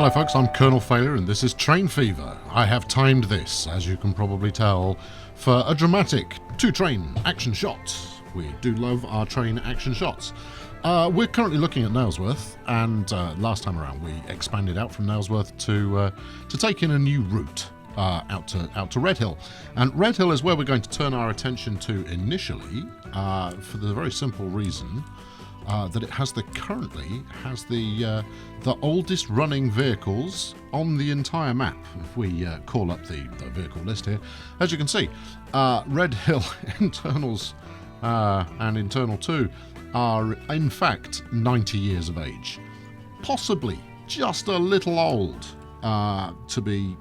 Hello folks, I'm Colonel Failure and this is Train Fever. I have timed this, as you can probably tell, for a dramatic two-train action shot. We do love our train action shots. We're currently looking at Nailsworth, and last time around we expanded out from Nailsworth to take in a new route out to Red Hill. And Red Hill is where we're going to turn our attention to initially, for the very simple reason that it currently has the oldest running vehicles on the entire map. If we call up the vehicle list here, as you can see, Red Hill internals and Internal 2 are in fact 90 years of age, possibly just a little old to be,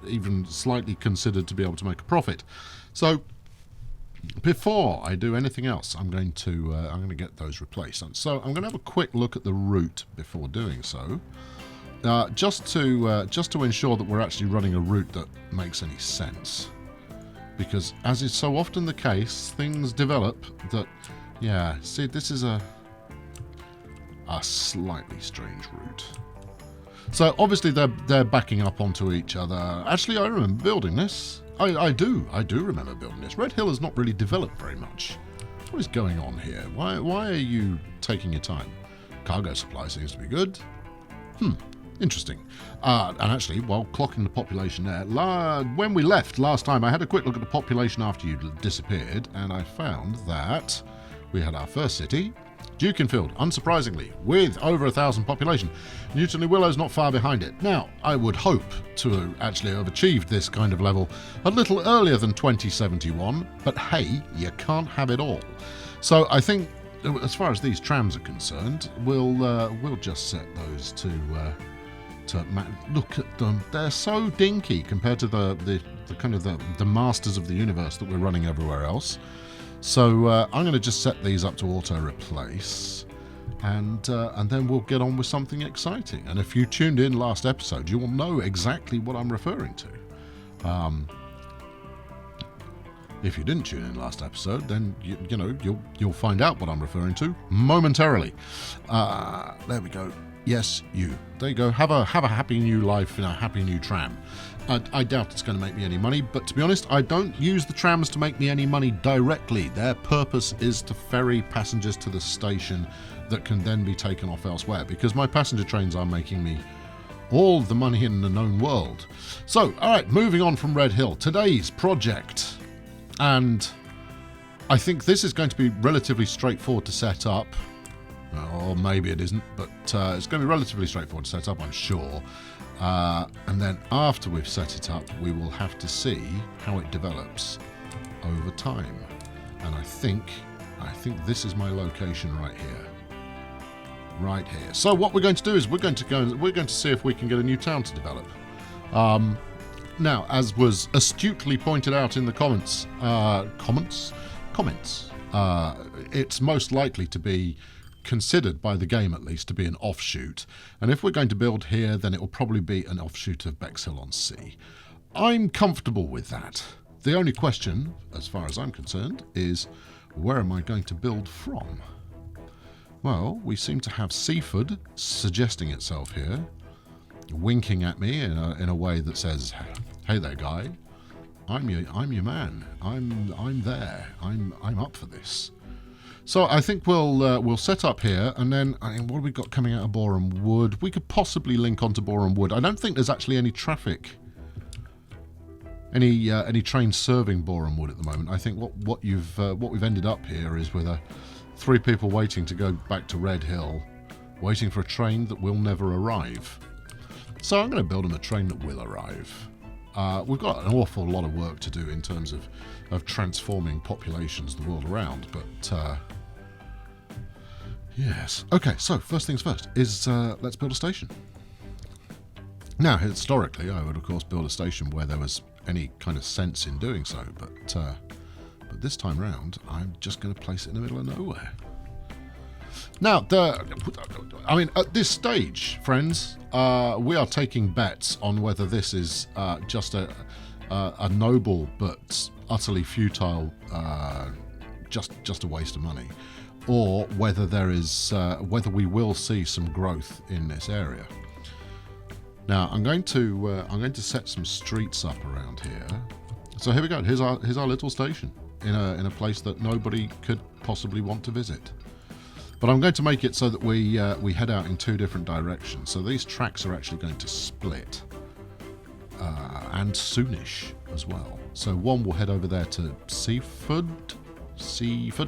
even slightly considered to be able to make a profit. So before I do anything else, I'm going to get those replaced. And so I'm going to have a quick look at the route before doing so, just to ensure that we're actually running a route that makes any sense. Because as is so often the case, things develop that, see, this is a slightly strange route. So obviously they're backing up onto each other. Actually, I remember building this. I do remember building this. Red Hill has not really developed very much. What is going on here? Why are you taking your time? Cargo supply seems to be good. Interesting. And actually, while clocking the population there, when we left last time, I had a quick look at the population after you disappeared, and I found that we had our first city, Dukinfield, unsurprisingly, with over 1,000 population. Newtonley Willow's not far behind it. Now, I would hope to actually have achieved this kind of level a little earlier than 2071, but hey, you can't have it all. So I think, as far as these trams are concerned, we'll just set those to look at them. They're so dinky compared to the kind of the masters of the universe that we're running everywhere else. So I'm going to just set these up to auto-replace, and then we'll get on with something exciting. And if you tuned in last episode, you will know exactly what I'm referring to. If you didn't tune in last episode, then you'll find out what I'm referring to momentarily. There we go. Yes, you. There you go. Have a happy new life in a happy new tram. I doubt it's going to make me any money, but to be honest, I don't use the trams to make me any money directly. Their purpose is to ferry passengers to the station that can then be taken off elsewhere, because my passenger trains are making me all the money in the known world. So, alright, moving on from Red Hill. Today's project, and I think this is going to be relatively straightforward to set up. Or maybe it isn't, but it's going to be relatively straightforward to set up, I'm sure. And then after we've set it up, we will have to see how it develops over time. And I think this is my location right here. Right here. So what we're going to do is we're going to see if we can get a new town to develop. Now, as was astutely pointed out in the comments, it's most likely to be considered by the game, at least, to be an offshoot. And if we're going to build here, then it will probably be an offshoot of Bexhill-on-Sea. I'm comfortable with that. The only question, as far as I'm concerned, is where am I going to build from? Well, we seem to have Seaford suggesting itself here, winking at me in a way that says, "Hey there, guy. I'm your man. I'm there. I'm up for this." So I think we'll set up here, and then what have we got coming out of Boreham Wood? We could possibly link onto Boreham Wood. I don't think there's actually any traffic, any trains serving Boreham Wood at the moment. I think what we've ended up here is with 3 people waiting to go back to Red Hill, waiting for a train that will never arrive. So I'm going to build them a train that will arrive. We've got an awful lot of work to do in terms of transforming populations the world around, but yes. Okay, so first things first is let's build a station. Now, historically, I would of course build a station where there was any kind of sense in doing so, but this time round, I'm just going to place it in the middle of nowhere. Now, at this stage, friends, we are taking bets on whether this is just a noble but utterly futile, just a waste of money, or whether there is whether we will see some growth in this area. Now I'm going to set some streets up around here. So here we go. Here's our little station in a place that nobody could possibly want to visit. But I'm going to make it so that we head out in two different directions. So these tracks are actually going to split, and soonish as well. So one will head over there to Seaford,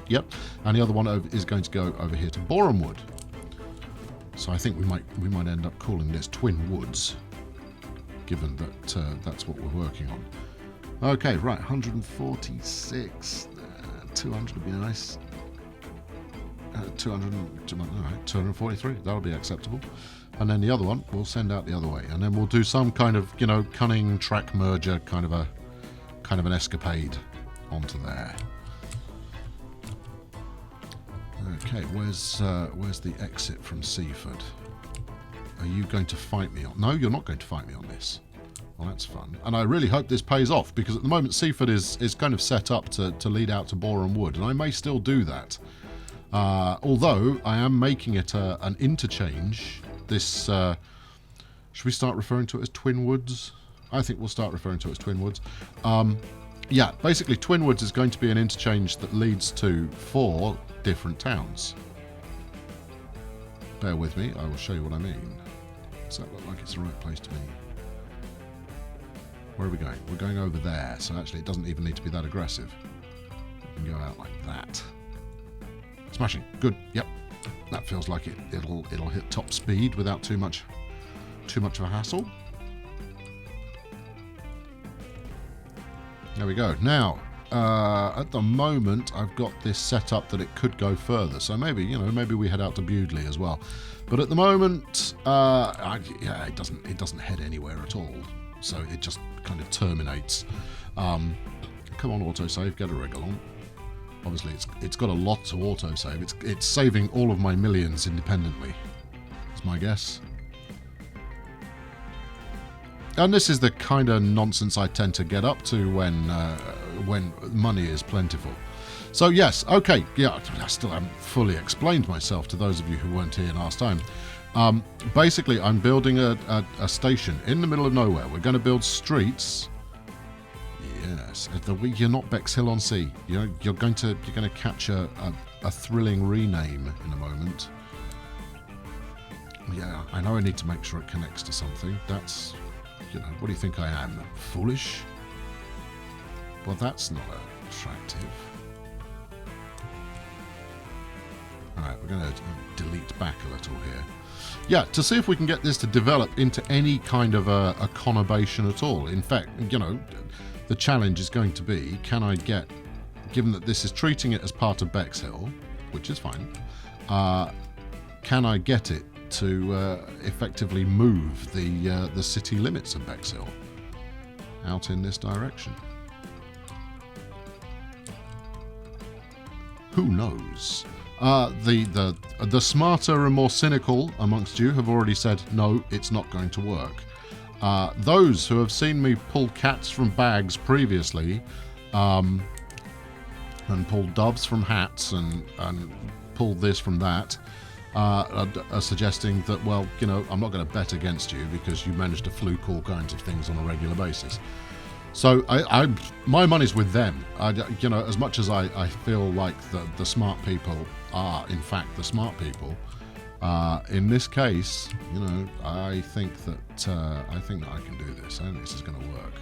yep, and the other one is going to go over here to Borehamwood. So I think we might end up calling this Twin Woods, given that that's what we're working on. Okay, right, 146, 200 would be nice. 243, that'll be acceptable. And then the other one we'll send out the other way, and then we'll do some kind of, you know, cunning track merger, kind of an escapade onto there. Okay, where's the exit from Seaford? Are you going to fight me on? No, you're not going to fight me on this. Well, that's fun. And I really hope this pays off, because at the moment Seaford is kind of set up to lead out to Borehamwood, and I may still do that. Although I am making it an interchange. This should we start referring to it as Twin Woods? I think we'll start referring to it as Twin Woods. Yeah, basically Twin Woods is going to be an interchange that leads to 4 different towns. Bear with me, I will show you what I mean. Does that look like it's the right place to be? Where are we going? We're going over there, so actually it doesn't even need to be that aggressive. We can go out like that. Smashing. Good. Yep. That feels like it'll hit top speed without too much of a hassle. There we go. Now, at the moment, I've got this set up that it could go further. So maybe we head out to Bewdley as well. But at the moment, yeah, it doesn't head anywhere at all. So it just kind of terminates. Come on, autosave, get a wriggle on. Obviously, it's got a lot to autosave. It's saving all of my millions independently. That's my guess. And this is the kind of nonsense I tend to get up to when money is plentiful. So yes, okay, yeah, I still haven't fully explained myself to those of you who weren't here last time. Basically, I'm building a station in the middle of nowhere. We're going to build streets. Yes, you're not Bexhill-on-Sea. You're going to catch a thrilling rename in a moment. Yeah, I know I need to make sure it connects to something. That's, what do you think I am? Foolish? Well, that's not attractive. Alright, we're going to delete back a little here. Yeah, to see if we can get this to develop into any kind of a conurbation at all. In fact, the challenge is going to be, can I get, given that this is treating it as part of Bexhill, which is fine, can I get it to effectively move the city limits of Bexhill out in this direction? Who knows? The smarter and more cynical amongst you have already said, no, it's not going to work. Those who have seen me pull cats from bags previously, and pull doves from hats and pull this from that, are suggesting that, well, I'm not going to bet against you because you manage to fluke all kinds of things on a regular basis. So my money's with them. As much as I feel like the smart people are in fact the smart people, in this case, I think that I can do this. I think this is going to work.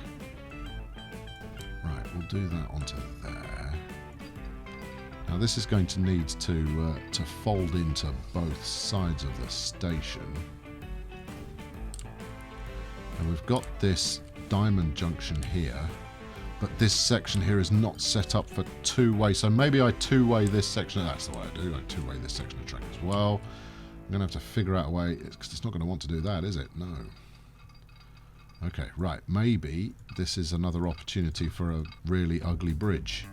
Right, we'll do that onto there. Now this is going to need to fold into both sides of the station, and we've got this diamond junction here, but this section here is not set up for two-way, so maybe I two-way this section. That's the way I do. I two-way this section of track as well. I'm going to have to figure out a way, because it's not going to want to do that, is it? No. Okay, right. Maybe this is another opportunity for a really ugly bridge.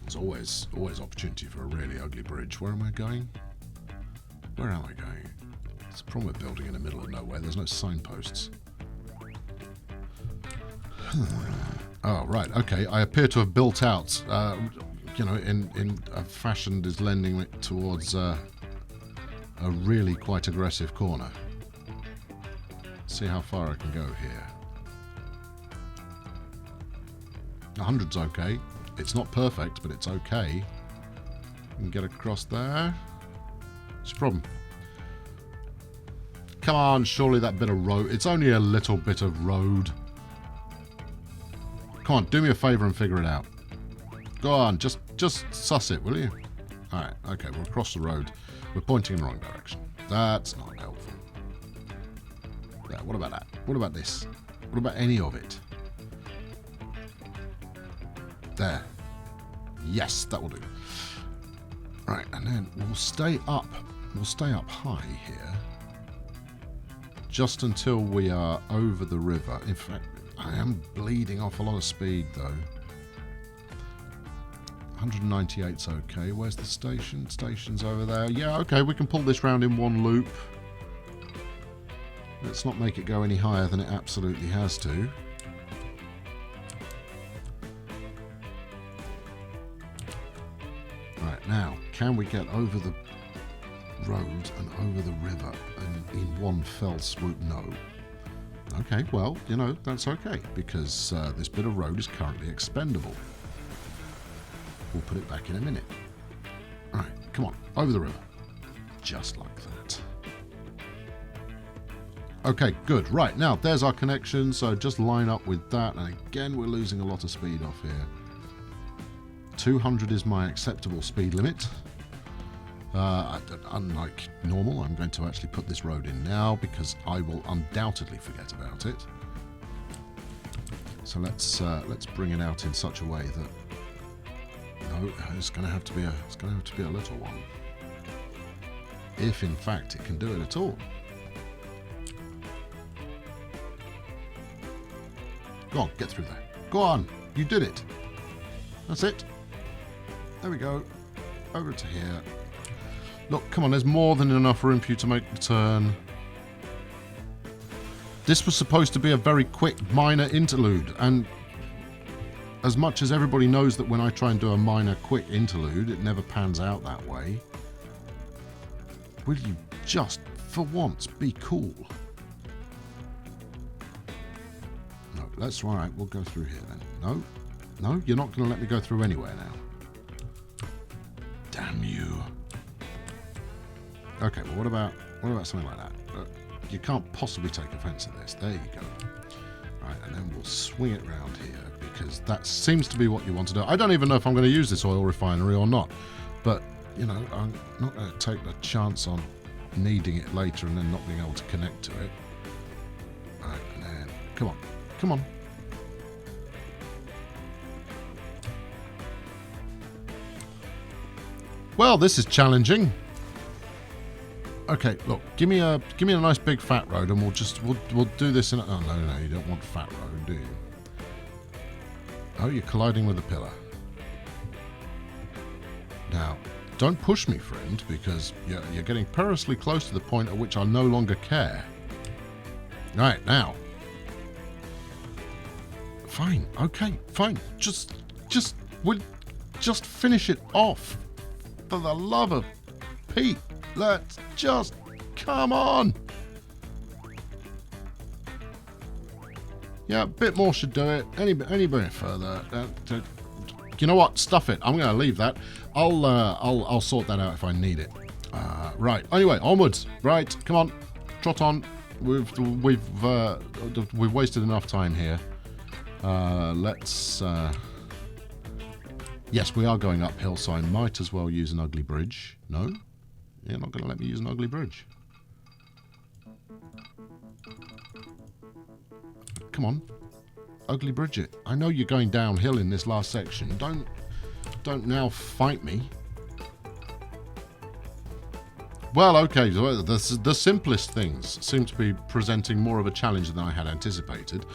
There's always opportunity for a really ugly bridge. Where am I going? Where am I going? It's a problem with building in the middle of nowhere. There's no signposts. Oh, right, okay. I appear to have built out, in a fashion that is lending it towards a really quite aggressive corner. see how far I can go here. 100's okay. It's not perfect, but it's okay. You can get across there. What's your problem? Come on, surely that bit of road. It's only a little bit of road. Come on, do me a favour and figure it out. Go on, just suss it, will you? Alright, okay, we're across the road. We're pointing in the wrong direction. That's not helpful. Yeah, what about that? What about this? What about any of it? There. Yes, that will do. Right, and then we'll stay up. We'll stay up high here. Just until we are over the river. In fact, I am bleeding off a lot of speed, though. 198's okay. Where's the station? Station's over there. Yeah, okay, we can pull this round in one loop. Let's not make it go any higher than it absolutely has to. Right, now, can we get over the road and over the river and in one fell swoop? No. Okay, well, you know, that's okay, because this bit of road is currently expendable. We'll put it back in a minute. Alright, come on, over the river. Just like that. Okay, good. Right, now, there's our connection, so just line up with that, and again, we're losing a lot of speed off here. 200 is my acceptable speed limit. Unlike normal, I'm going to actually put this road in now because I will undoubtedly forget about it. So let's bring it out in such a way that no, it's going to have to be a little one, if in fact it can do it at all. Go on, get through there. Go on, you did it. That's it. There we go. Over to here. Look, come on, there's more than enough room for you to make the turn. This was supposed to be a very quick, minor interlude, and as much as everybody knows that when I try and do a minor, quick interlude, it never pans out that way. Will you just, for once, be cool? No, that's all right, we'll go through here then. No, no, you're not going to let me go through anywhere now. Damn you. Okay, well, what about something like that? You can't possibly take offence at this. There you go. All right, and then we'll swing it round here because that seems to be what you want to do. I don't even know if I'm going to use this oil refinery or not, but, you know, I'm not going to take the chance on needing it later and then not being able to connect to it. All right, and then, come on, come on. Well, this is challenging. Okay, look, give me a nice big fat road, and we'll do this in. Oh no, you don't want fat road, do you? Oh, you're colliding with a pillar. Now, don't push me, friend, because you're getting perilously close to the point at which I'll no longer care. Right now. Fine. Okay. Fine. Just finish it off. For the love of Pete. Let's just come on. Yeah, a bit more should do it. Any bit further. You know what? Stuff it. I'm going to leave that. I'll sort that out if I need it. Right. Anyway, onwards. Right. Come on. Trot on. We've wasted enough time here. Let's. Yes, we are going uphill, so I might as well use an ugly bridge. No? You're not going to let me use an ugly bridge. Come on. Ugly bridge it. I know you're going downhill in this last section. Don't now fight me. Well, okay. The simplest things seem to be presenting more of a challenge than I had anticipated.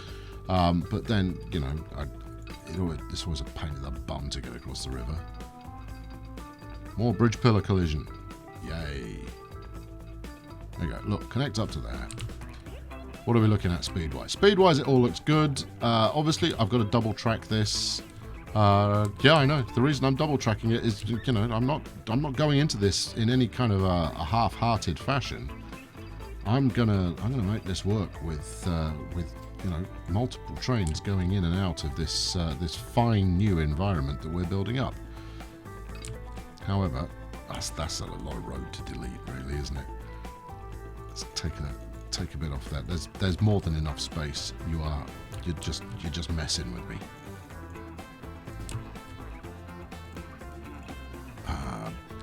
But then, you know, it's always a pain in the bum to get across the river. More bridge pillar collision. Yay. There you go. Look, connect up to there. What are we looking at speed-wise? Speed-wise, it all looks good. Obviously, I've got to double-track this. Yeah, I know. The reason I'm double-tracking it is, you know, I'm not going into this in any kind of a half-hearted fashion. I'm gonna make this work with multiple trains going in and out of this this fine new environment that we're building up. However, that's a lot of road to delete, really, isn't it? Let's take a bit off that. There's more than enough space. You're just messing with me.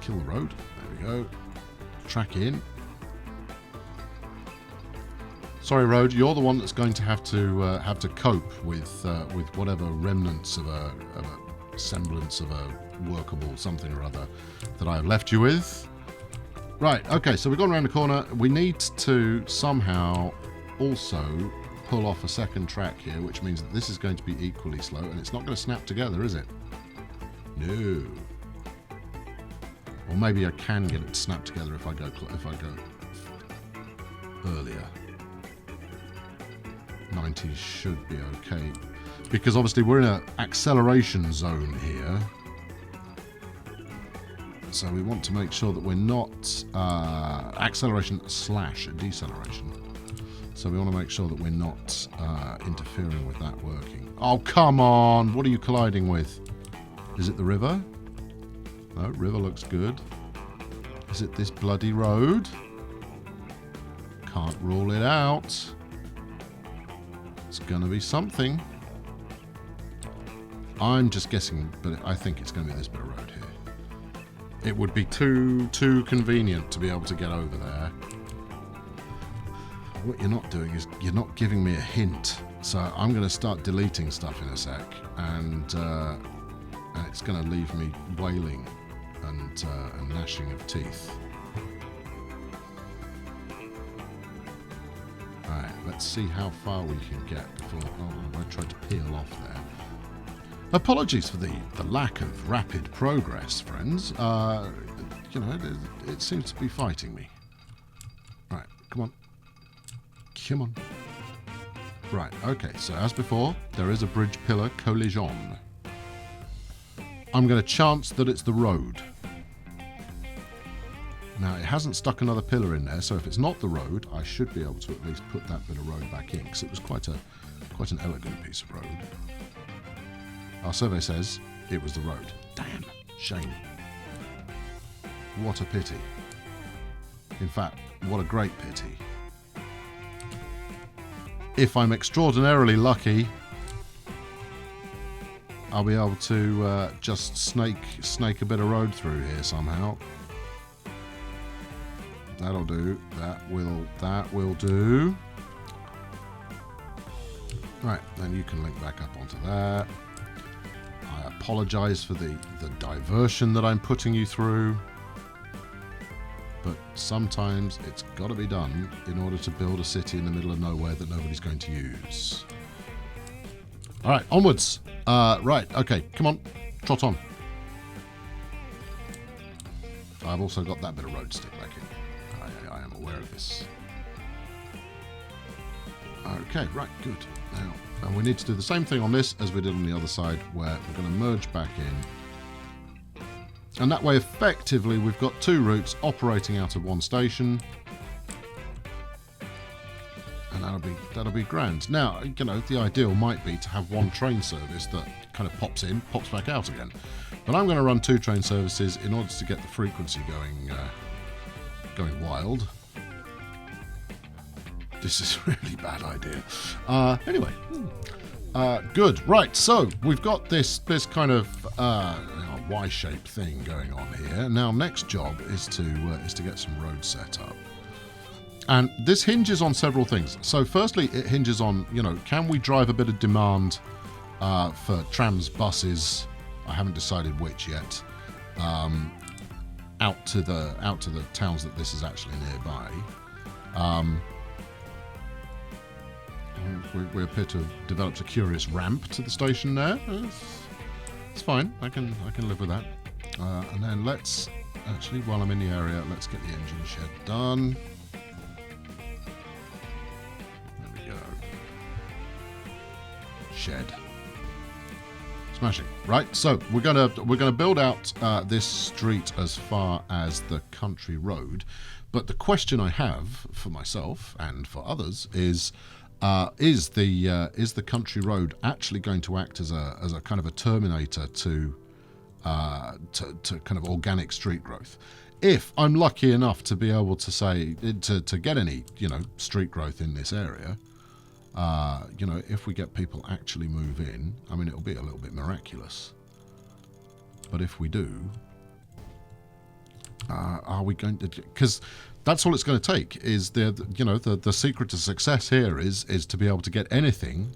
Kill the road. There we go. Track in. Sorry, road. You're the one that's going to have to cope with whatever remnants of a semblance of a workable something or other that I've left you with. Right. Okay. So we've gone around the corner. We need to somehow also pull off a second track here, which means that this is going to be equally slow, and it's not going to snap together, is it? No. Or maybe I can get it to snap together if I go earlier. 90 should be okay, because obviously we're in an acceleration zone here, so we want to make sure that we're not acceleration / deceleration. So we want to make sure that we're not interfering with that working. Oh, come on! What are you colliding with? Is it the river? No, river looks good. Is it this bloody road? Can't rule it out. It's going to be something. I'm just guessing, but I think it's going to be this bit of road here. It would be too convenient to be able to get over there. What you're not doing is you're not giving me a hint. So I'm going to start deleting stuff in a sec, and it's going to leave me wailing and gnashing of teeth. Alright, let's see how far we can get before I tried to peel off there. Apologies for the lack of rapid progress, friends. It seems to be fighting me. Right, come on. Come on. Right, okay, so as before, there is a bridge pillar collision. I'm going to chance that it's the road. Now, it hasn't stuck another pillar in there, so if it's not the road, I should be able to at least put that bit of road back in, because it was quite an elegant piece of road. Our survey says it was the road. Damn, shame. What a pity. In fact, what a great pity. If I'm extraordinarily lucky, I'll be able to just snake a bit of road through here somehow. That'll do. That will do. Right, then you can link back up onto that. I apologise for the diversion that I'm putting you through, but sometimes it's got to be done in order to build a city in the middle of nowhere that nobody's going to use. All right, onwards. Right, okay, come on, trot on. I've also got that bit of road stick back in. I am aware of this. Okay, right, good. Now, and we need to do the same thing on this as we did on the other side, where we're going to merge back in. And that way, effectively, we've got two routes operating out of one station. And that'll be grand. Now, the ideal might be to have one train service that kind of pops in, pops back out again. But I'm going to run two train services in order to get the frequency going wild. This is a really bad idea. Anyway, good. Right, so we've got this kind of Y-shaped thing going on here. Now, next job is to get some roads set up. And this hinges on several things. So firstly, it hinges on, can we drive a bit of demand for trams, buses, I haven't decided which yet, out to the towns that this is actually nearby. We appear to have developed a curious ramp to the station there. It's fine. I can live with that. And then let's actually, while I'm in the area, let's get the engine shed done. There we go. Shed. Smashing. Right, so we're gonna build out this street as far as the country road, but the question I have for myself and for others is the country road actually going to act as a kind of a terminator to kind of organic street growth? If I'm lucky enough to be able to say to get any street growth in this area, if we get people actually move in, I mean, it'll be a little bit miraculous. But if we do, are we going to? Because that's all it's going to take. Is the secret to success here is to be able to get anything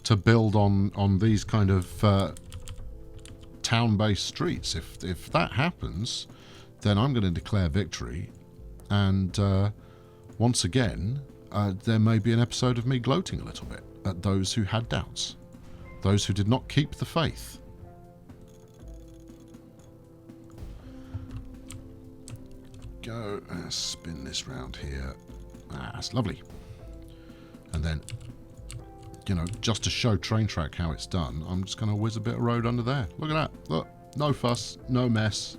to build on these kind of town-based streets. If that happens, then I'm going to declare victory, and once again, there may be an episode of me gloating a little bit at those who had doubts, those who did not keep the faith. Go spin this round here. That's lovely. And then, just to show train track how it's done, I'm just going to whiz a bit of road under there. Look at that. Look, no fuss, no mess.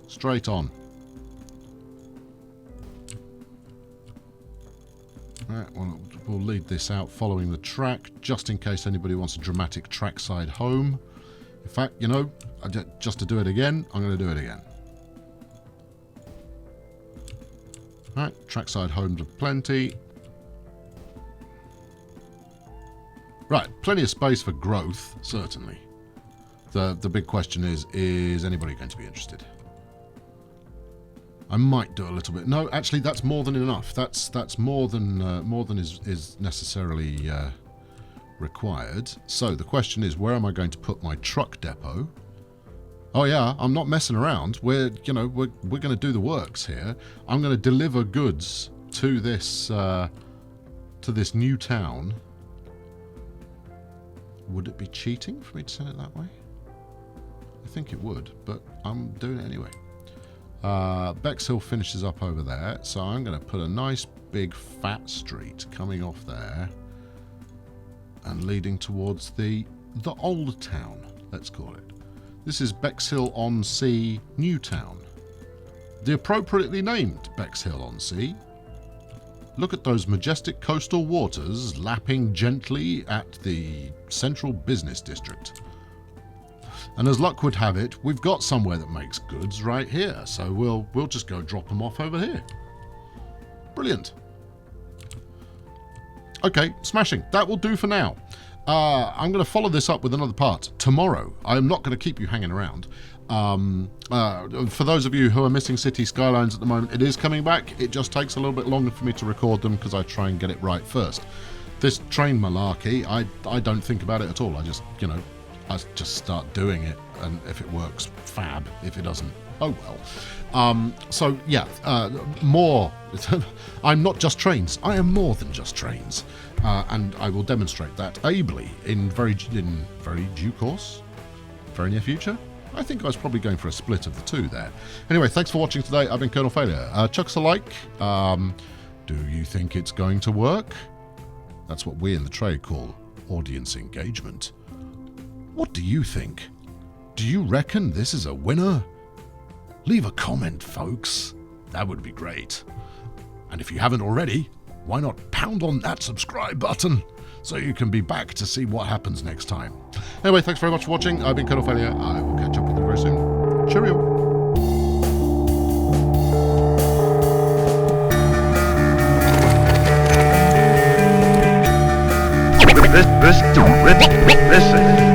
Straight on. Right, we'll lead this out following the track, just in case anybody wants a dramatic trackside home. In fact, just to do it again, I'm going to do it again. Right, trackside homes are plenty. Right, plenty of space for growth, certainly. The big question is anybody going to be interested? I might do a little bit. No, actually, that's more than enough. That's more than is necessarily required. So the question is, where am I going to put my truck depot? Oh yeah, I'm not messing around. We're going to do the works here. I'm going to deliver goods to this new town. Would it be cheating for me to send it that way? I think it would, but I'm doing it anyway. Bexhill finishes up over there, so I'm going to put a nice big fat street coming off there and leading towards the old town, let's call it. This is Bexhill-on-Sea New Town. The appropriately named Bexhill-on-Sea. Look at those majestic coastal waters lapping gently at the central business district. And as luck would have it, we've got somewhere that makes goods right here, so we'll just go drop them off over here. Brilliant. Okay, smashing. That will do for now. I'm going to follow this up with another part tomorrow. I'm not going to keep you hanging around. For those of you who are missing City Skylines at the moment, it is coming back. It just takes a little bit longer for me to record them because I try and get it right first. This train malarkey, I don't think about it at all. I just, I just start doing it, and if it works, fab. If it doesn't, oh well. So yeah, more. I'm not just trains. I am more than just trains, and I will demonstrate that ably in very due course, very near future. I think I was probably going for a split of the two there. Anyway, thanks for watching today. I've been Colonel Failure. Chuck us a like. Do you think it's going to work? That's what we in the trade call audience engagement. What do you think? Do you reckon this is a winner? Leave a comment, folks. That would be great. And if you haven't already, why not pound on that subscribe button so you can be back to see what happens next time. Anyway, thanks very much for watching. I've been Colonel Failure. I will catch up with you very soon. Cheerio. Listen.